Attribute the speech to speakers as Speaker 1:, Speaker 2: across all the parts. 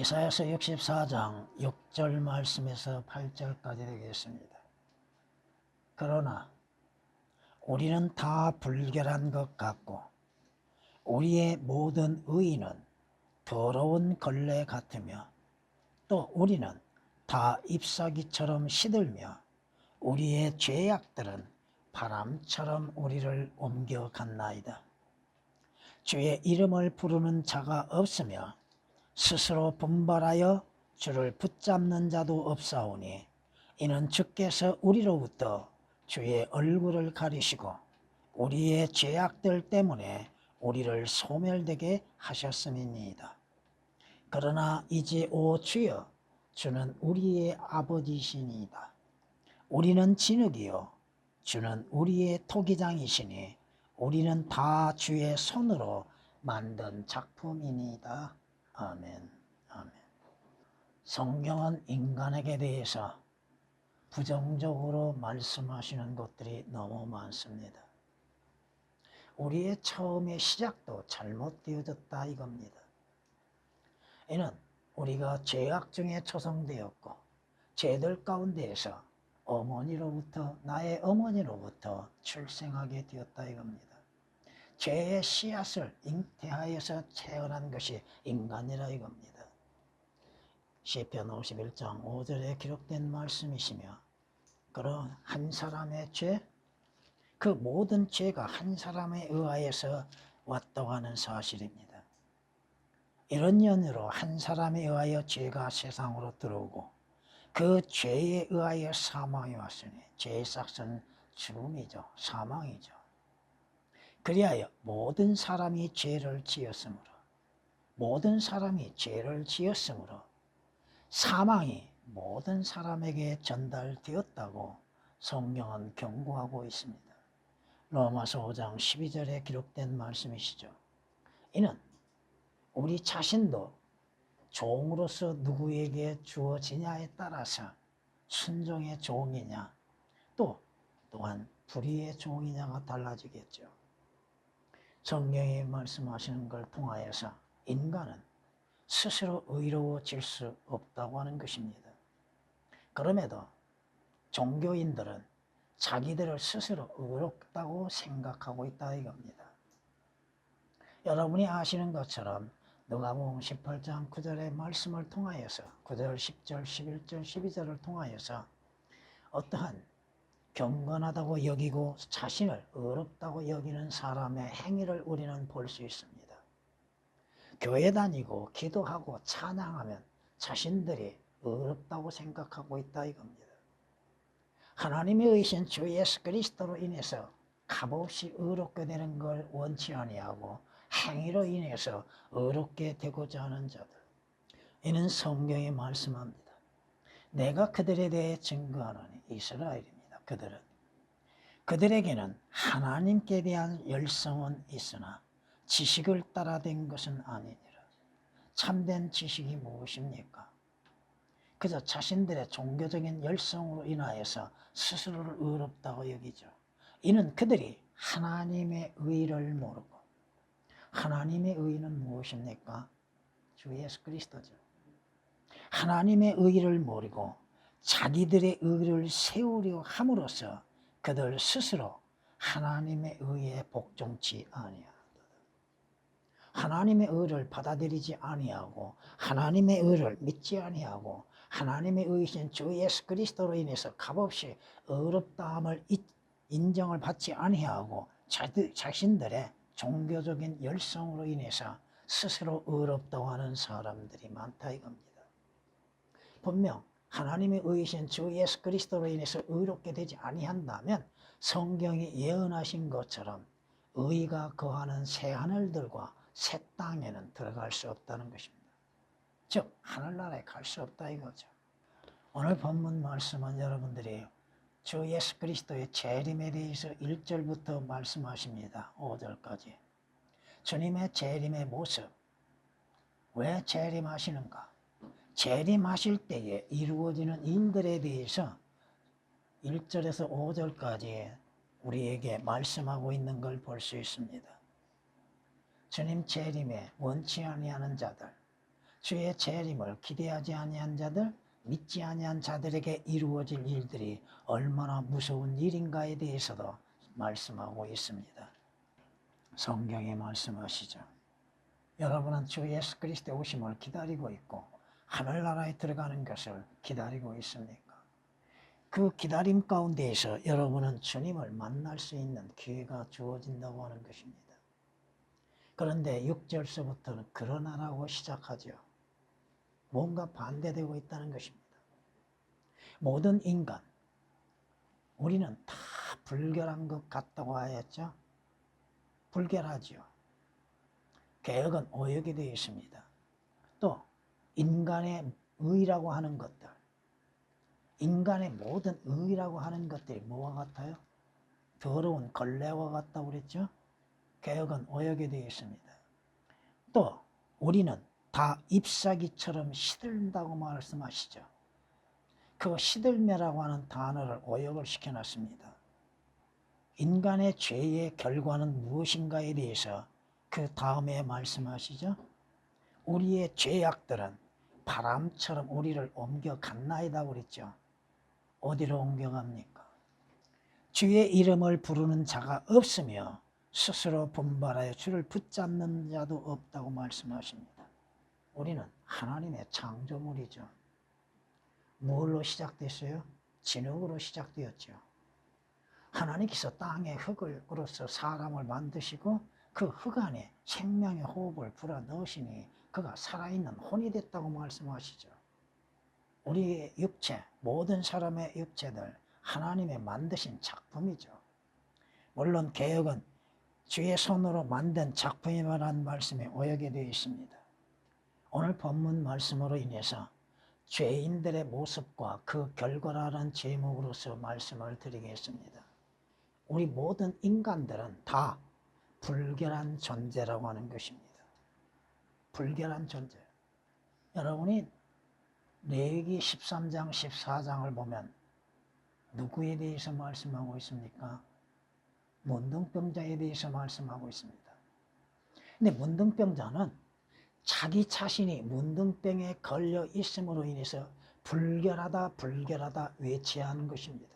Speaker 1: 이사야서 64장 6절 말씀에서 8절까지 되겠습니다. 그러나 우리는 다 불결한 것 같고 우리의 모든 의인은 더러운 걸레 같으며 또 우리는 다 잎사귀처럼 시들며 우리의 죄악들은 바람처럼 우리를 옮겨갔나이다. 주의 이름을 부르는 자가 없으며 스스로 분발하여 주를 붙잡는 자도 없사오니 이는 주께서 우리로부터 주의 얼굴을 가리시고 우리의 죄악들 때문에 우리를 소멸되게 하셨음이니이다. 그러나 이제 오 주여, 주는 우리의 아버지시니이다. 우리는 진흙이요 주는 우리의 토기장이시니 우리는 다 주의 손으로 만든 작품이니이다. 아멘. 아멘. 성경은 인간에게 대해서 부정적으로 말씀하시는 것들이 너무 많습니다. 우리의 처음의 시작도 잘못되어졌다 이겁니다. 이는 우리가 죄악 중에 초성되었고 죄들 가운데에서 나의 어머니로부터 출생하게 되었다 이겁니다. 죄의 씨앗을 잉태하여서 태어난 것이 인간이라 이겁니다. 시편 51장 5절에 기록된 말씀이시며 그런 한 사람의 죄, 그 모든 죄가 한 사람에 의하여서 왔다고 하는 사실입니다. 이런 연유로 한 사람에 의하여 죄가 세상으로 들어오고 그 죄에 의하여 사망이 왔으니 죄의 삭은 죽음이죠. 사망이죠. 그리하여 모든 사람이 죄를 지었으므로 사망이 모든 사람에게 전달되었다고 성경은 경고하고 있습니다. 로마서 5장 12절에 기록된 말씀이시죠. 이는 우리 자신도 종으로서 누구에게 주어지냐에 따라서 순종의 종이냐 또한 불의의 종이냐가 달라지겠죠. 성경이 말씀하시는 걸 통하여서 인간은 스스로 의로워질 수 없다고 하는 것입니다. 그럼에도 종교인들은 자기들을 스스로 의롭다고 생각하고 있다 이겁니다. 여러분이 아시는 것처럼 누가복음 18장 9절의 말씀을 통하여서 9절, 10절, 11절, 12절을 통하여서 어떠한 경건하다고 여기고 자신을 의롭다고 여기는 사람의 행위를 우리는 볼 수 있습니다. 교회 다니고 기도하고 찬양하면 자신들이 의롭다고 생각하고 있다 이겁니다. 하나님의 의신 주 예수 그리스도로 인해서 값없이 의롭게 되는 걸 원치 아니하고 행위로 인해서 의롭게 되고자 하는 자들, 이는 성경이 말씀합니다. 내가 그들에 대해 증거하노니 이스라엘입니다. 그들에게는 하나님께 대한 열성은 있으나 지식을 따라 된 것은 아니니라. 참된 지식이 무엇입니까? 그저 자신들의 종교적인 열성으로 인하여서 스스로를 의롭다고 여기죠. 이는 그들이 하나님의 의를 모르고, 하나님의 의는 무엇입니까? 주 예수 그리스도죠. 하나님의 의를 모르고 자기들의 의를 세우려 함으로써 그들 스스로 하나님의 의에 복종치 아니하도다. 하나님의 의를 받아들이지 아니하고 하나님의 의를 믿지 아니하고 하나님의 의이신 주 예수 그리스도로 인해서 값없이 의롭다함을 인정을 받지 아니하고 자신들의 종교적인 열성으로 인해서 스스로 의롭다고 하는 사람들이 많다 이겁니다. 분명 하나님의 의이신 주 예수 그리스도로 인해서 의롭게 되지 아니한다면 성경이 예언하신 것처럼 의가 거하는 새 하늘들과 새 땅에는 들어갈 수 없다는 것입니다. 즉 하늘나라에 갈 수 없다 이거죠. 오늘 본문 말씀은 여러분들이 주 예수 그리스도의 재림에 대해서 1절부터 말씀하십니다. 5절까지. 주님의 재림의 모습, 왜 재림하시는가? 재림하실 때에 이루어지는 일들에 대해서 1절에서 5절까지 우리에게 말씀하고 있는 걸 볼 수 있습니다. 주님 재림에 원치 아니하는 자들, 주의 재림을 기대하지 아니한 자들, 믿지 아니한 자들에게 이루어질 일들이 얼마나 무서운 일인가에 대해서도 말씀하고 있습니다. 성경에 말씀하시죠. 여러분은 주 예수 그리스도의 오심을 기다리고 있고 하늘나라에 들어가는 것을 기다리고 있습니까? 그 기다림 가운데에서 여러분은 주님을 만날 수 있는 기회가 주어진다고 하는 것입니다. 그런데 6절서부터는 그러나라고 시작하죠. 뭔가 반대되고 있다는 것입니다. 모든 인간, 우리는 다 불결한 것 같다고 하였죠. 불결하죠. 개혁은 오역이 되어 있습니다. 또 인간의 의라고 하는 것들, 인간의 모든 의라고 하는 것들이 뭐와 같아요? 더러운 걸레와 같다고 그랬죠. 개혁은 오역이 되어 있습니다. 또 우리는 다 잎사귀처럼 시들다고 말씀하시죠. 그 시들매라고 하는 단어를 오역을 시켜놨습니다. 인간의 죄의 결과는 무엇인가에 대해서 그 다음에 말씀하시죠. 우리의 죄악들은 바람처럼 우리를 옮겨갔나이다 그랬죠. 어디로 옮겨갑니까? 주의 이름을 부르는 자가 없으며 스스로 분발하여 주를 붙잡는 자도 없다고 말씀하십니다. 우리는 하나님의 창조물이죠. 뭘로 시작됐어요? 진흙으로 시작되었죠. 하나님께서 땅에 흙으로서 사람을 만드시고 그 흙 안에 생명의 호흡을 불어넣으시니 그가 살아있는 혼이 됐다고 말씀하시죠. 우리의 육체, 모든 사람의 육체들 하나님의 만드신 작품이죠. 물론 개혁은 주의 손으로 만든 작품이라는 말씀에 오역이 되어 있습니다. 오늘 본문 말씀으로 인해서 죄인들의 모습과 그 결과라는 제목으로서 말씀을 드리겠습니다. 우리 모든 인간들은 다 불결한 존재라고 하는 것입니다. 불결한 존재. 여러분이 레위기 13장, 14장을 보면 누구에 대해서 말씀하고 있습니까? 문둥병자에 대해서 말씀하고 있습니다. 근데 문둥병자는 자기 자신이 문둥병에 걸려 있음으로 인해서 불결하다, 불결하다 외치하는 것입니다.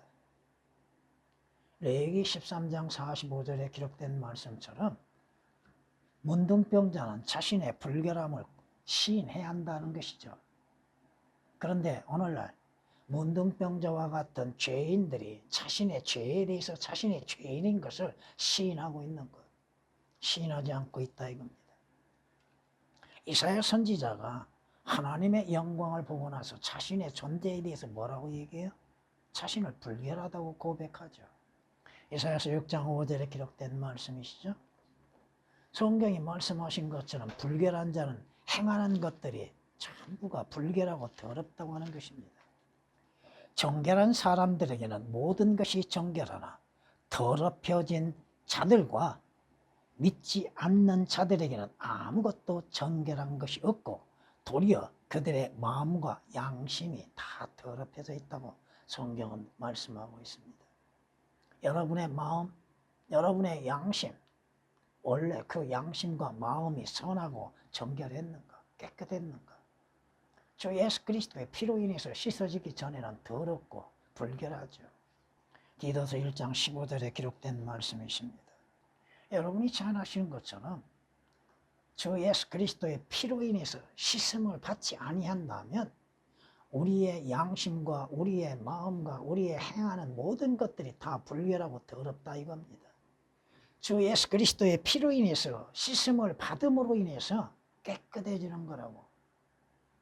Speaker 1: 레위기 13장 45절에 기록된 말씀처럼 문둥병자는 자신의 불결함을 시인해야 한다는 것이죠. 그런데 오늘날 문둥병자와 같은 죄인들이 자신의 죄에 대해서 자신의 죄인인 것을 시인하고 있는 것, 시인하지 않고 있다 이겁니다. 이사야 선지자가 하나님의 영광을 보고 나서 자신의 존재에 대해서 뭐라고 얘기해요? 자신을 불결하다고 고백하죠. 이사야서 6장 5절에 기록된 말씀이시죠. 성경이 말씀하신 것처럼 불결한 자는 행하는 것들이 전부가 불결하고 더럽다고 하는 것입니다. 정결한 사람들에게는 모든 것이 정결하나 더럽혀진 자들과 믿지 않는 자들에게는 아무것도 정결한 것이 없고 도리어 그들의 마음과 양심이 다 더럽혀져 있다고 성경은 말씀하고 있습니다. 여러분의 마음, 여러분의 양심, 원래 그 양심과 마음이 선하고 정결했는가, 깨끗했는가? 주 예수 그리스도의 피로 인해서 씻어지기 전에는 더럽고 불결하죠. 디도서 1장 15절에 기록된 말씀이십니다. 여러분이 잘 아시는 것처럼 주 예수 그리스도의 피로 인해서 씻음을 받지 아니한다면 우리의 양심과 우리의 마음과 우리의 행하는 모든 것들이 다 불결하고 더럽다 이겁니다. 주 예수 그리스도의 피로 인해서 씻음을 받음으로 인해서 깨끗해지는 거라고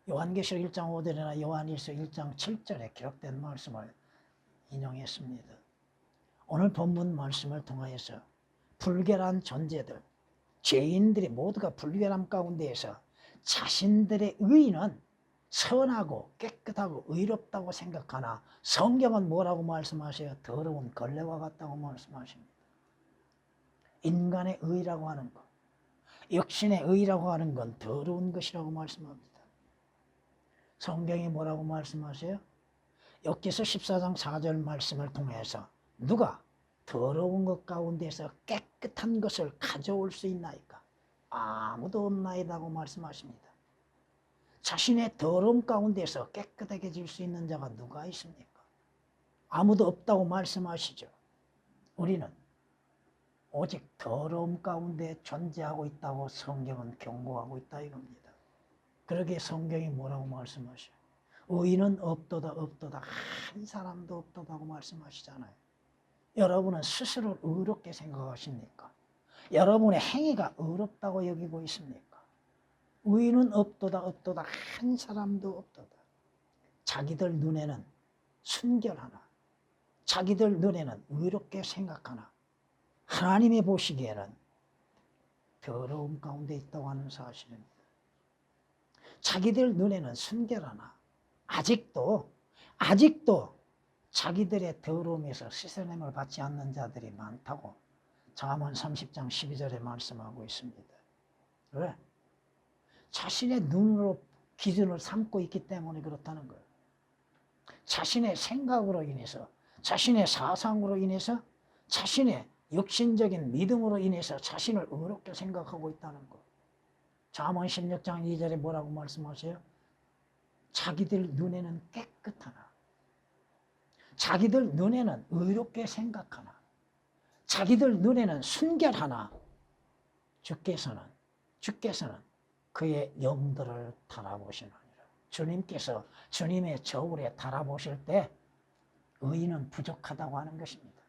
Speaker 1: 요한계시록 1장 5절이나 요한일서 1장 7절에 기록된 말씀을 인용했습니다. 오늘 본문 말씀을 통하여서 불결한 존재들, 죄인들이 모두가 불결함 가운데에서 자신들의 의는 선하고 깨끗하고 의롭다고 생각하나 성경은 뭐라고 말씀하세요? 더러운 걸레와 같다고 말씀하십니다. 인간의 의라고 하는 것, 육신의 의라고 하는 건 더러운 것이라고 말씀합니다. 성경이 뭐라고 말씀하세요? 욥기서 14장 4절 말씀을 통해서 누가 더러운 것 가운데서 깨끗한 것을 가져올 수 있나이까? 아무도 없나이다고 말씀하십니다. 자신의 더러움 가운데서 깨끗해질 수 있는 자가 누가 있습니까? 아무도 없다고 말씀하시죠. 우리는 오직 더러움 가운데 존재하고 있다고 성경은 경고하고 있다 이겁니다. 그러기에 성경이 뭐라고 말씀하셔요? 의인은 없도다 없도다 한 사람도 없도다고 말씀하시잖아요. 여러분은 스스로를 의롭게 생각하십니까? 여러분의 행위가 의롭다고 여기고 있습니까? 의인은 없도다 없도다 한 사람도 없도다. 자기들 눈에는 순결하나 자기들 눈에는 의롭게 생각하나 하나님이 보시기에는 더러움 가운데 있다고 하는 사실입니다. 자기들 눈에는 순결하나 아직도 자기들의 더러움에서 씻어냄을 받지 않는 자들이 많다고 잠언 30장 12절에 말씀하고 있습니다. 왜? 자신의 눈으로 기준을 삼고 있기 때문에 그렇다는 거예요. 자신의 생각으로 인해서, 자신의 사상으로 인해서, 자신의 육신적인 믿음으로 인해서 자신을 의롭게 생각하고 있다는 거. 잠언 16장 2절에 뭐라고 말씀하세요? 자기들 눈에는 깨끗하나, 자기들 눈에는 의롭게 생각하나, 자기들 눈에는 순결하나, 주께서는 그의 영들을 달아보시느니라. 주님께서 주님의 저울에 달아보실 때 의인은 부족하다고 하는 것입니다.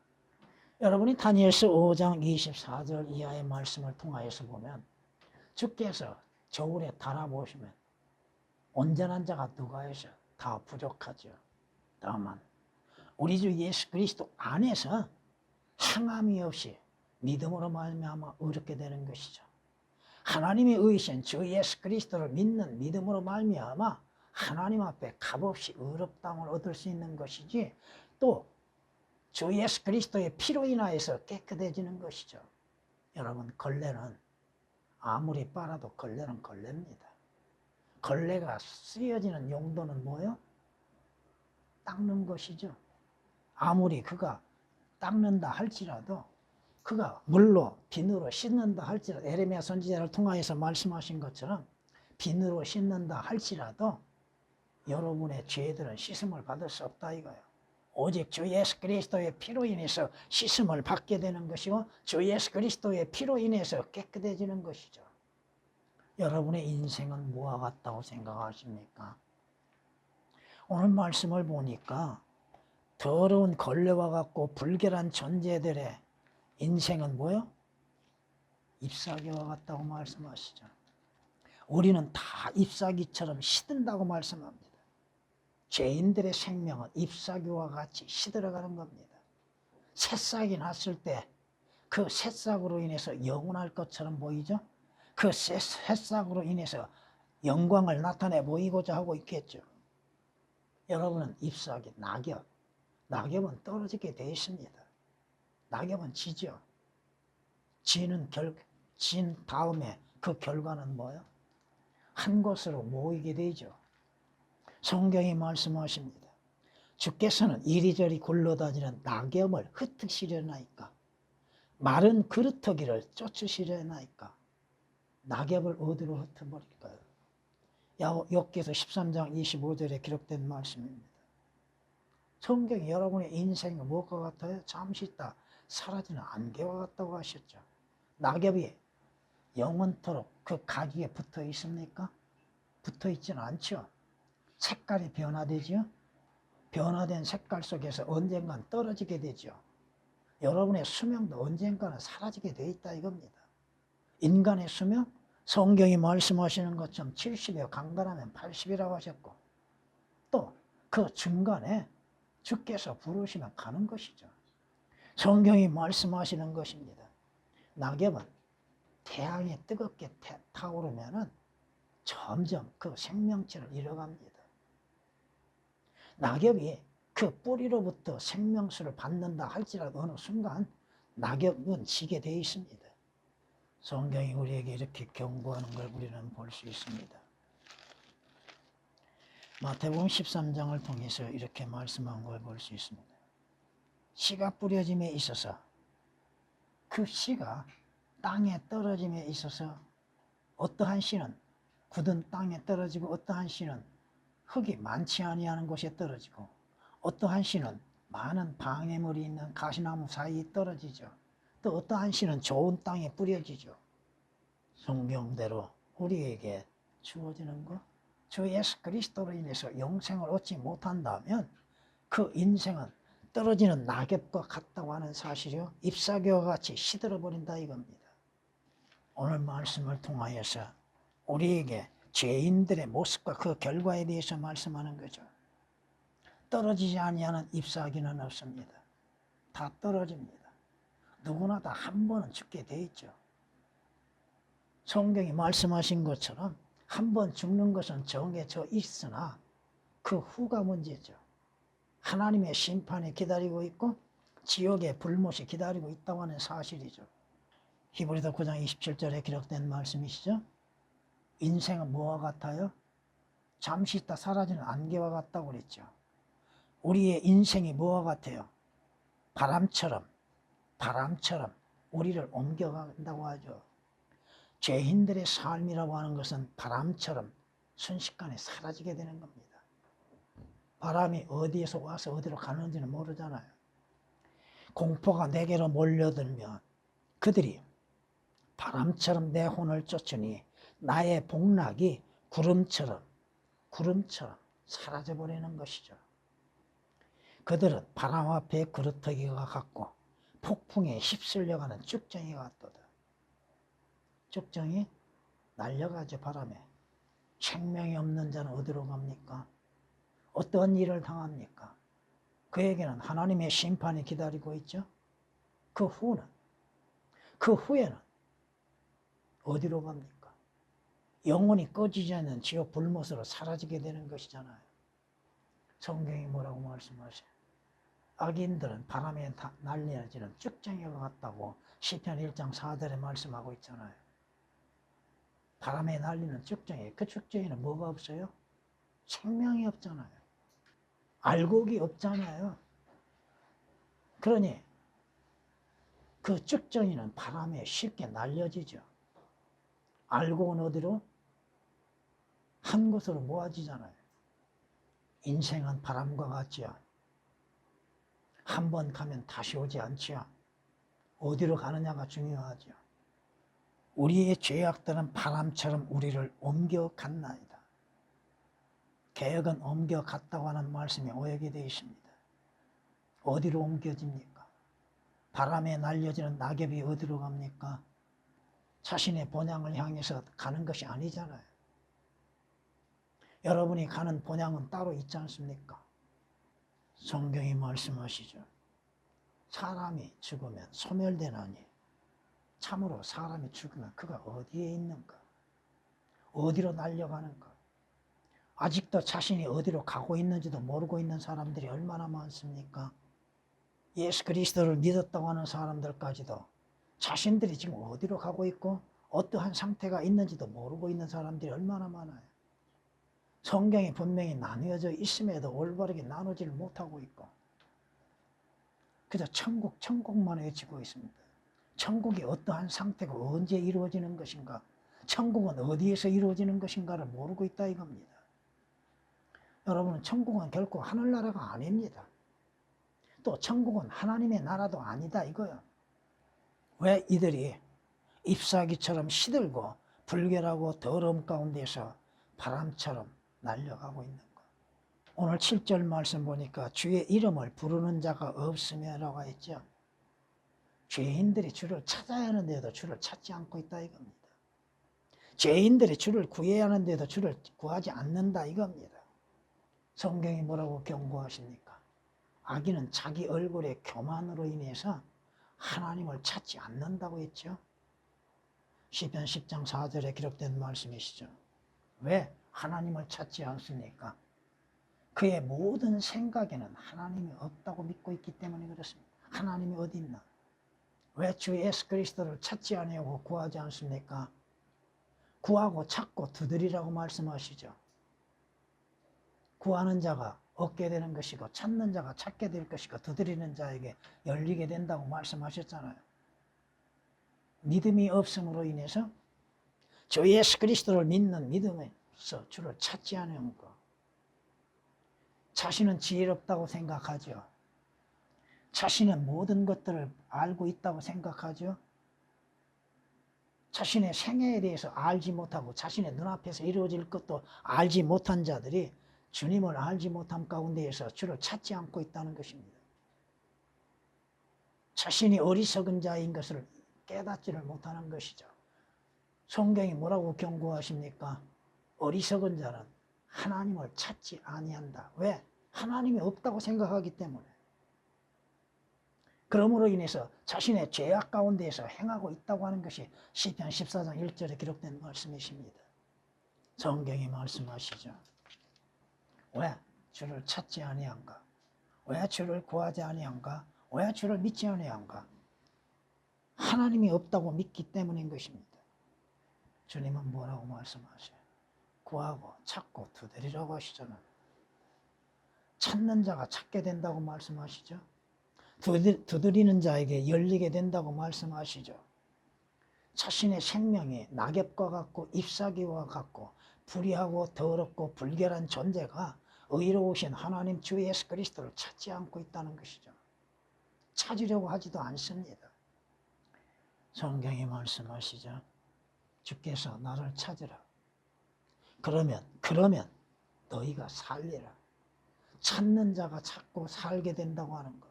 Speaker 1: 여러분이 다니엘서 5장 24절 이하의 말씀을 통하여서 보면 주께서 저울에 달아보시면 온전한 자가 누가 있어? 다 부족하죠. 다만 우리 주 예수 그리스도 안에서 항암이 없이 믿음으로 말미암아 의롭게 되는 것이죠. 하나님의 의신 주 예수 그리스도를 믿는 믿음으로 말미암아 하나님 앞에 값없이 의롭다함을 얻을 수 있는 것이지 또 주 예수 그리스도의 피로 인하여서 깨끗해지는 것이죠. 여러분 걸레는 아무리 빨아도 걸레는 걸레입니다. 걸레가 쓰여지는 용도는 뭐예요? 닦는 것이죠. 아무리 그가 닦는다 할지라도 그가 물로 비누로 씻는다 할지라도 에레미야 선지자를 통하여서 말씀하신 것처럼 비누로 씻는다 할지라도 여러분의 죄들은 씻음을 받을 수 없다 이거예요. 오직 주 예수 그리스도의 피로 인해서 씻음을 받게 되는 것이고 주 예수 그리스도의 피로 인해서 깨끗해지는 것이죠. 여러분의 인생은 뭐와 같다고 생각하십니까? 오늘 말씀을 보니까 더러운 걸레와 같고 불결한 존재들의 인생은 뭐요? 잎사귀와 같다고 말씀하시죠. 우리는 다 잎사귀처럼 시든다고 말씀합니다. 죄인들의 생명은 잎사귀와 같이 시들어가는 겁니다. 새싹이 났을 때 그 새싹으로 인해서 영원할 것처럼 보이죠? 그 새싹으로 인해서 영광을 나타내 보이고자 하고 있겠죠. 여러분은 잎사귀, 낙엽은 떨어지게 되어 있습니다. 낙엽은 지죠. 진 다음에 그 결과는 뭐예요? 한 곳으로 모이게 되죠. 성경이 말씀하십니다. 주께서는 이리저리 굴러다니는 낙엽을 흩으시려나이까 마른 그루터기를 쫓으시려나이까 낙엽을 어디로 흩어버릴까요? 욥기서 13장 25절에 기록된 말씀입니다. 성경이 여러분의 인생이 무엇과 같아요? 잠시 있다 사라지는 안개와 같다고 하셨죠. 낙엽이 영원토록 그 가지에 붙어 있습니까? 붙어 있지는 않죠. 색깔이 변화되죠. 변화된 색깔 속에서 언젠간 떨어지게 되죠. 여러분의 수명도 언젠가는 사라지게 돼 있다 이겁니다. 인간의 수명? 성경이 말씀하시는 것처럼 70여 강건하면 80이라고 하셨고 또 그 중간에 주께서 부르시면 가는 것이죠. 성경이 말씀하시는 것입니다. 낙엽은 태양이 뜨겁게 타오르면은 점점 그 생명체를 잃어갑니다. 낙엽이 그 뿌리로부터 생명수를 받는다 할지라도 어느 순간 낙엽은 지게 되어 있습니다. 성경이 우리에게 이렇게 경고하는 걸 우리는 볼 수 있습니다. 마태복음 13장을 통해서 이렇게 말씀한 걸 볼 수 있습니다. 씨가 뿌려짐에 있어서 그 씨가 땅에 떨어짐에 있어서 어떠한 씨는 굳은 땅에 떨어지고 어떠한 씨는 흙이 많지 아니하는 곳에 떨어지고 어떠한 씨는 많은 방해물이 있는 가시나무 사이에 떨어지죠. 또 어떠한 씨는 좋은 땅에 뿌려지죠. 성경대로 우리에게 주어지는 것, 주 예수 그리스도로 인해서 영생을 얻지 못한다면 그 인생은 떨어지는 낙엽과 같다고 하는 사실이요, 잎사귀와 같이 시들어버린다 이겁니다. 오늘 말씀을 통하여서 우리에게 죄인들의 모습과 그 결과에 대해서 말씀하는 거죠. 떨어지지 아니하는 잎사귀는 없습니다. 다 떨어집니다. 누구나 다 한 번은 죽게 돼 있죠. 성경이 말씀하신 것처럼 한 번 죽는 것은 정해져 있으나 그 후가 문제죠. 하나님의 심판이 기다리고 있고 지옥의 불못이 기다리고 있다고 하는 사실이죠. 히브리서 9장 27절에 기록된 말씀이시죠. 인생은 뭐와 같아요? 잠시 있다 사라지는 안개와 같다고 그랬죠. 우리의 인생이 뭐와 같아요? 바람처럼 우리를 옮겨간다고 하죠. 죄인들의 삶이라고 하는 것은 바람처럼 순식간에 사라지게 되는 겁니다. 바람이 어디에서 와서 어디로 가는지는 모르잖아요. 공포가 내게로 몰려들면 그들이 바람처럼 내 혼을 쫓으니 나의 복락이 구름처럼 사라져버리는 것이죠. 그들은 바람 앞에 그루터기가 같고 폭풍에 휩쓸려가는 쭉정이가 같도다. 쭉정이 날려가죠. 바람에. 생명이 없는 자는 어디로 갑니까? 어떤 일을 당합니까? 그에게는 하나님의 심판이 기다리고 있죠. 그 후에는 어디로 갑니까? 영원히 꺼지지 않는 지옥 불못으로 사라지게 되는 것이잖아요. 성경이 뭐라고 말씀하세요? 악인들은 바람에 날려지는 쭉정이와 같다고 시편 1장 4절에 말씀하고 있잖아요. 바람에 날리는 쭉정이, 그 쭉정이는 뭐가 없어요? 생명이 없잖아요. 알곡이 없잖아요. 그러니 그 쭉정이는 바람에 쉽게 날려지죠. 알곡은 어디로? 한 곳으로 모아지잖아요. 인생은 바람과 같지요. 한 번 가면 다시 오지 않지요. 어디로 가느냐가 중요하죠. 우리의 죄악들은 바람처럼 우리를 옮겨갔나이다. 개혁은 옮겨갔다고 하는 말씀이 오역이 되어 있습니다. 어디로 옮겨집니까? 바람에 날려지는 낙엽이 어디로 갑니까? 자신의 본향을 향해서 가는 것이 아니잖아요. 여러분이 가는 본향은 따로 있지 않습니까? 성경이 말씀하시죠. 사람이 죽으면 소멸되나니 참으로 사람이 죽으면 그가 어디에 있는가? 어디로 날려가는가? 아직도 자신이 어디로 가고 있는지도 모르고 있는 사람들이 얼마나 많습니까? 예수 그리스도를 믿었다고 하는 사람들까지도 자신들이 지금 어디로 가고 있고 어떠한 상태가 있는지도 모르고 있는 사람들이 얼마나 많아요. 성경이 분명히 나뉘어져 있음에도 올바르게 나누지를 못하고 있고 그저 천국만 외치고 있습니다. 천국이 어떠한 상태고 언제 이루어지는 것인가, 천국은 어디에서 이루어지는 것인가를 모르고 있다 이겁니다. 여러분, 천국은 결코 하늘나라가 아닙니다. 또 천국은 하나님의 나라도 아니다 이거요. 왜 이들이 잎사귀처럼 시들고 불결하고 더러움 가운데서 바람처럼 날려가고 있는가? 오늘 7절 말씀 보니까 주의 이름을 부르는 자가 없으며라고 했죠. 죄인들이 주를 찾아야 하는데도 주를 찾지 않고 있다 이겁니다. 죄인들이 주를 구해야 하는데도 주를 구하지 않는다 이겁니다. 성경이 뭐라고 경고하십니까? 악인은 자기 얼굴의 교만으로 인해서 하나님을 찾지 않는다고 했죠. 시편 10장 4절에 기록된 말씀이시죠. 왜 하나님을 찾지 않습니까? 그의 모든 생각에는 하나님이 없다고 믿고 있기 때문에 그렇습니다. 하나님이 어디 있나? 왜 주 예수 그리스도를 찾지 아니하고 구하지 않습니까? 구하고 찾고 두드리라고 말씀하시죠. 구하는 자가 얻게 되는 것이고 찾는 자가 찾게 될 것이고 두드리는 자에게 열리게 된다고 말씀하셨잖아요. 믿음이 없음으로 인해서 주 예수 그리스도를 믿는 믿음에서 주를 찾지 않은 것. 자신은 지혜롭다고 생각하죠. 자신은 모든 것들을 알고 있다고 생각하죠. 자신의 생애에 대해서 알지 못하고 자신의 눈앞에서 이루어질 것도 알지 못한 자들이 주님을 알지 못함 가운데에서 주를 찾지 않고 있다는 것입니다. 자신이 어리석은 자인 것을 깨닫지를 못하는 것이죠. 성경이 뭐라고 경고하십니까? 어리석은 자는 하나님을 찾지 아니한다. 왜? 하나님이 없다고 생각하기 때문에. 그러므로 인해서 자신의 죄악 가운데에서 행하고 있다고 하는 것이 시편 14장 1절에 기록된 말씀이십니다. 성경이 말씀하시죠. 왜 주를 찾지 아니한가? 왜 주를 구하지 아니한가? 왜 주를 믿지 아니한가? 하나님이 없다고 믿기 때문인 것입니다. 주님은 뭐라고 말씀하세요? 구하고 찾고 두드리라고 하시잖아요. 찾는 자가 찾게 된다고 말씀하시죠. 두드리는 자에게 열리게 된다고 말씀하시죠. 자신의 생명이 낙엽과 같고 잎사귀와 같고 불의하고 더럽고 불결한 존재가 의로우신 하나님 주 예수 그리스도를 찾지 않고 있다는 것이죠. 찾으려고 하지도 않습니다. 성경이 말씀하시죠. 주께서 나를 찾으라. 그러면 너희가 살리라. 찾는 자가 찾고 살게 된다고 하는 것.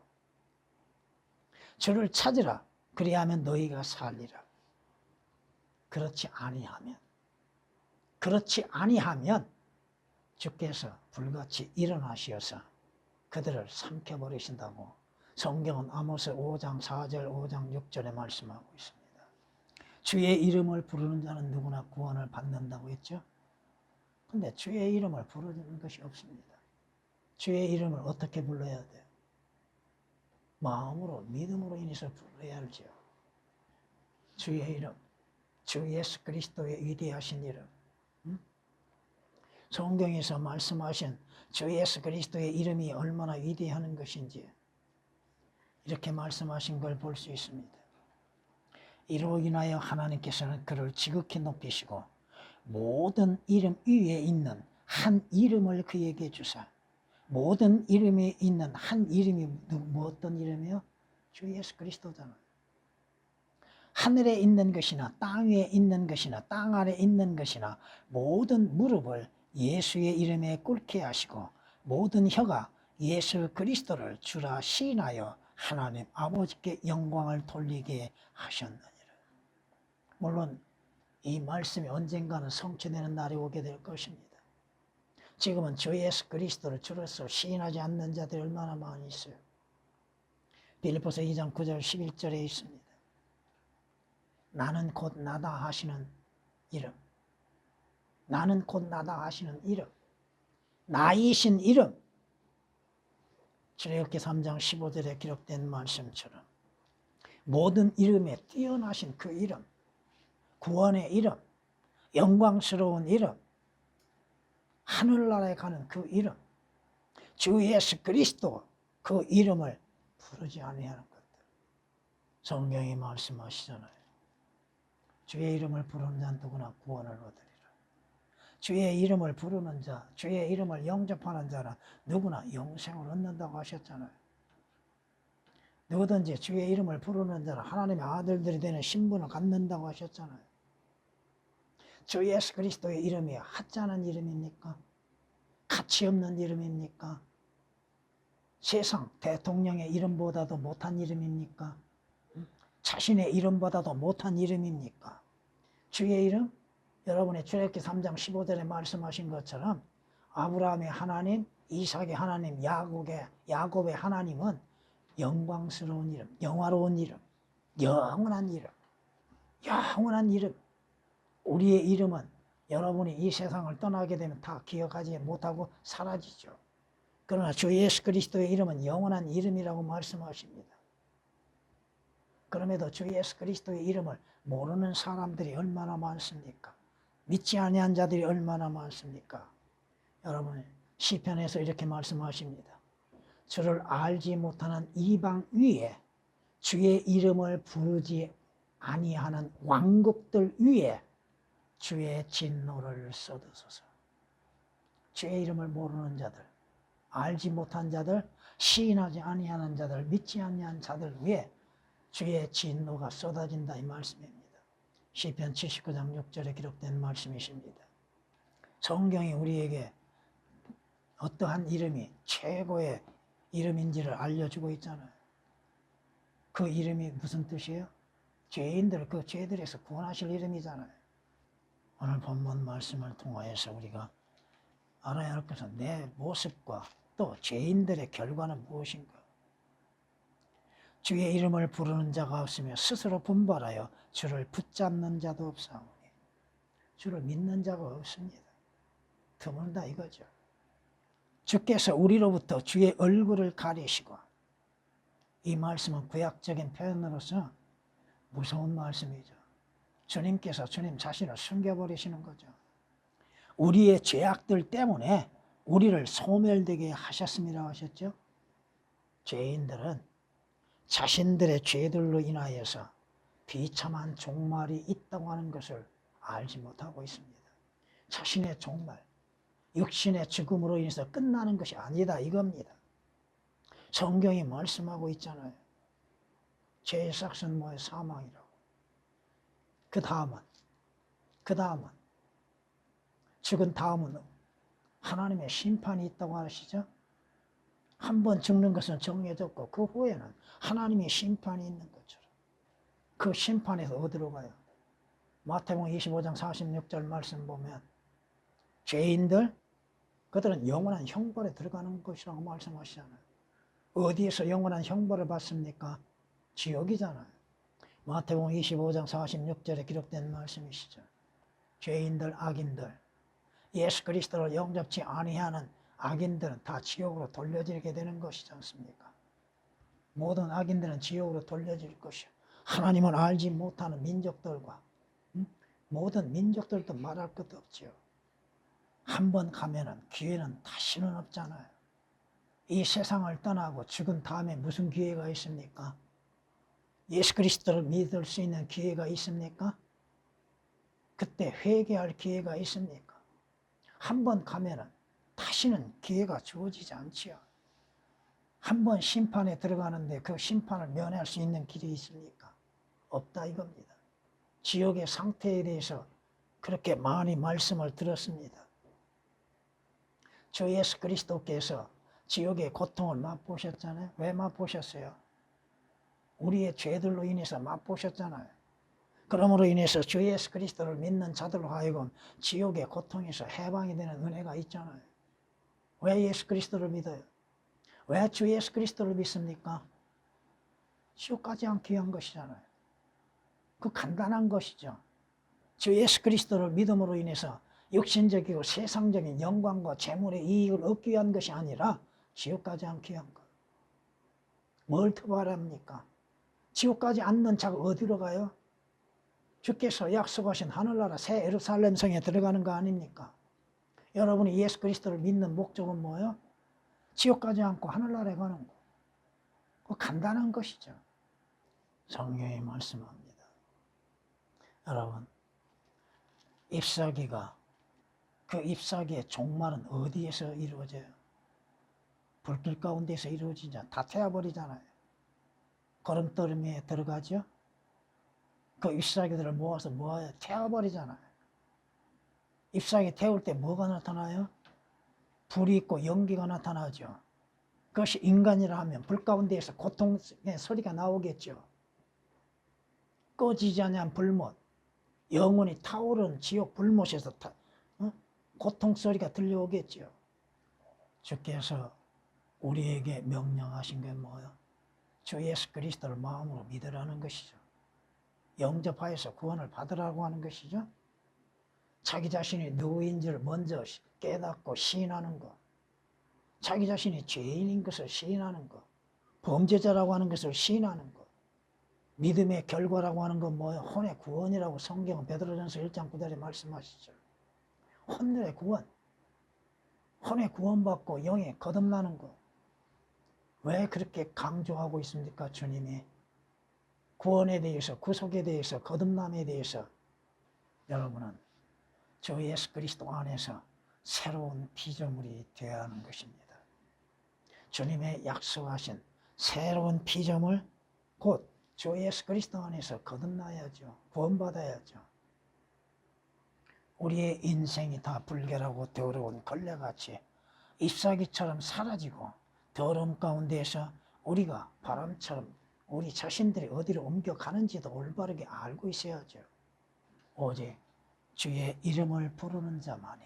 Speaker 1: 주를 찾으라. 그리하면 너희가 살리라. 그렇지 아니하면 주께서 불같이 일어나시어서 그들을 삼켜버리신다고 성경은 아모스 5장 4절 5장 6절에 말씀하고 있습니다. 주의 이름을 부르는 자는 누구나 구원을 받는다고 했죠. 근데 주의 이름을 부르는 것이 없습니다. 주의 이름을 어떻게 불러야 돼요? 마음으로 믿음으로 인해서 불러야 알죠. 주의 이름, 주 예수 그리스도의 위대하신 이름, 성경에서 말씀하신 주 예수 그리스도의 이름이 얼마나 위대한 것인지 이렇게 말씀하신 걸 볼 수 있습니다. 이로 인하여 하나님께서는 그를 지극히 높이시고 모든 이름 위에 있는 한 이름을 그에게 주사. 모든 이름에 있는 한 이름이 어떤 이름이요? 주 예수 그리스도잖아요. 하늘에 있는 것이나 땅 위에 있는 것이나 땅 아래 있는 것이나 모든 무릎을 예수의 이름에 꿇게 하시고 모든 혀가 예수 그리스도를 주라 시인하여 하나님 아버지께 영광을 돌리게 하셨느니라. 물론 이 말씀이 언젠가는 성취되는 날이 오게 될 것입니다. 지금은 주 예수 그리스도를 주로서 시인하지 않는 자들이 얼마나 많이 있어요. 빌립보서 2장 9절 11절에 있습니다. 나는 곧 나다 하시는 이름. 나는 곧 나다 하시는 이름. 나이신 이름. 출애굽기 3장 15절에 기록된 말씀처럼 모든 이름에 뛰어나신 그 이름, 구원의 이름, 영광스러운 이름, 하늘나라에 가는 그 이름, 주 예수 그리스도 그 이름을 부르지 아니하는 것들. 성경이 말씀하시잖아요. 주의 이름을 부르는 자는 누구나 구원을 얻으리라. 주의 이름을 부르는 자, 주의 이름을 영접하는 자는 누구나 영생을 얻는다고 하셨잖아요. 누구든지 주의 이름을 부르는 자는 하나님의 아들들이 되는 신분을 갖는다고 하셨잖아요. 주 예수 그리스도의 이름이 하찮은 이름입니까? 가치 없는 이름입니까? 세상 대통령의 이름보다도 못한 이름입니까? 자신의 이름보다도 못한 이름입니까? 주의 이름? 여러분의 출애굽기 3장 15절에 말씀하신 것처럼 아브라함의 하나님, 이삭의 하나님, 야곱의 하나님은 영광스러운 이름, 영화로운 이름, 영원한 이름, 영원한 이름. 우리의 이름은 여러분이 이 세상을 떠나게 되면 다 기억하지 못하고 사라지죠. 그러나 주 예수 그리스도의 이름은 영원한 이름이라고 말씀하십니다. 그럼에도 주 예수 그리스도의 이름을 모르는 사람들이 얼마나 많습니까? 믿지 아니한 자들이 얼마나 많습니까? 여러분 시편에서 이렇게 말씀하십니다. 주를 알지 못하는 이방 위에 주의 이름을 부르지 아니하는 왕국들 위에 주의 진노를 쏟으소서. 주의 이름을 모르는 자들, 알지 못한 자들, 시인하지 아니하는 자들, 믿지 아니한 자들 위에 주의 진노가 쏟아진다 이 말씀입니다. 시편 79장 6절에 기록된 말씀이십니다. 성경이 우리에게 어떠한 이름이 최고의 이름인지를 알려주고 있잖아요. 그 이름이 무슨 뜻이에요? 죄인들을 그 죄들에서 구원하실 이름이잖아요. 오늘 본문 말씀을 통하여서 우리가 알아야 할 것은 내 모습과 또 죄인들의 결과는 무엇인가? 주의 이름을 부르는 자가 없으며 스스로 분발하여 주를 붙잡는 자도 없사오니 주를 믿는 자가 없습니다. 드물다 이거죠. 주께서 우리로부터 주의 얼굴을 가리시고, 이 말씀은 구약적인 표현으로서 무서운 말씀이죠. 주님께서 주님 자신을 숨겨버리시는 거죠. 우리의 죄악들 때문에 우리를 소멸되게 하셨음이라고 하셨죠. 죄인들은 자신들의 죄들로 인하여서 비참한 종말이 있다고 하는 것을 알지 못하고 있습니다. 자신의 종말, 육신의 죽음으로 인해서 끝나는 것이 아니다 이겁니다. 성경이 말씀하고 있잖아요. 죄의 삭은 뭐예요? 사망이라고. 그 다음은 죽은 다음은 하나님의 심판이 있다고 하시죠. 한 번 죽는 것은 정해졌고 그 후에는 하나님의 심판이 있는 것처럼 그 심판에서 어디로 가요? 마태복음 25장 46절 말씀 보면 죄인들 그들은 영원한 형벌에 들어가는 것이라고 말씀하시잖아요. 어디에서 영원한 형벌을 받습니까? 지옥이잖아요. 마태복음 25장 46절에 기록된 말씀이시죠. 죄인들, 악인들, 예수 그리스도를 영접치 아니하는 악인들은 다 지옥으로 돌려지게 되는 것이지 않습니까? 모든 악인들은 지옥으로 돌려질 것이요. 하나님을 알지 못하는 민족들과 모든 민족들도 말할 것도 없죠. 한 번 가면은 기회는 다시는 없잖아요. 이 세상을 떠나고 죽은 다음에 무슨 기회가 있습니까? 예수 그리스도를 믿을 수 있는 기회가 있습니까? 그때 회개할 기회가 있습니까? 한 번 가면은 다시는 기회가 주어지지 않지요. 한 번 심판에 들어가는데 그 심판을 면할 수 있는 길이 있습니까? 없다 이겁니다. 지옥의 상태에 대해서 그렇게 많이 말씀을 들었습니다. 주 예수 그리스도께서 지옥의 고통을 맛보셨잖아요. 왜 맛보셨어요? 우리의 죄들로 인해서 맛보셨잖아요. 그러므로 인해서 주 예수 그리스도를 믿는 자들로 하여금 지옥의 고통에서 해방이 되는 은혜가 있잖아요. 왜 예수 그리스도를 믿어요? 왜 주 예수 그리스도를 믿습니까? 지옥 가지 않기 위한 것이잖아요. 그 간단한 것이죠. 주 예수 그리스도를 믿음으로 인해서 육신적이고 세상적인 영광과 재물의 이익을 얻기 위한 것이 아니라 지옥 가지 않기 위한 것. 뭘 더 바랍니까? 지옥 가지 않는 자가 어디로 가요? 주께서 약속하신 하늘나라 새 예루살렘 성에 들어가는 거 아닙니까? 여러분이 예수 그리스도를 믿는 목적은 뭐예요? 지옥 가지 않고 하늘나라에 가는 거. 그 간단한 것이죠. 성경이 말씀합니다. 여러분, 잎사귀가 그 잎사귀의 종말은 어디에서 이루어져요? 불길 가운데서 이루어지지 않아. 다 태워버리잖아요. 거름더미에 들어가죠. 그 잎사귀들을 모아서 뭐예요? 태워버리잖아요. 잎사귀 태울 때 뭐가 나타나요? 불이 있고 연기가 나타나죠. 그것이 인간이라 하면 불 가운데에서 고통의 소리가 나오겠죠. 꺼지지 않는 불못, 영원히 타오르는 지옥 불못에서 고통 소리가 들려오겠죠. 주께서 우리에게 명령하신 게 뭐예요? 주 예수 그리스도를 마음으로 믿으라는 것이죠. 영접하여서 구원을 받으라고 하는 것이죠. 자기 자신이 누구인지를 먼저 깨닫고 시인하는 것, 자기 자신이 죄인인 것을 시인하는 것, 범죄자라고 하는 것을 시인하는 것, 믿음의 결과라고 하는 건 뭐예요? 혼의 구원이라고 성경은 베드로전서 1장 9절에 말씀하시죠. 혼의 구원, 혼의 구원받고 영에 거듭나는 것. 왜 그렇게 강조하고 있습니까? 주님이 구원에 대해서, 구속에 대해서, 거듭남에 대해서 여러분은 주 예수 그리스도 안에서 새로운 피조물이 되어야 하는 것입니다. 주님의 약속하신 새로운 피조물, 곧 주 예수 그리스도 안에서 거듭나야죠. 구원받아야죠. 우리의 인생이 다 불결하고 더러운 걸레같이 잎사귀처럼 사라지고 더러움 가운데에서 우리가 바람처럼 우리 자신들이 어디로 옮겨가는지도 올바르게 알고 있어야죠. 오직 주의 이름을 부르는 자만이,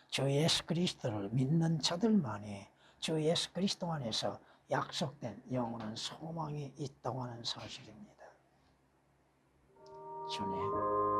Speaker 1: 주 예수 그리스도를 믿는 자들만이 주 예수 그리스도 안에서 약속된 영원한 소망이 있다고 하는 사실입니다. 주님,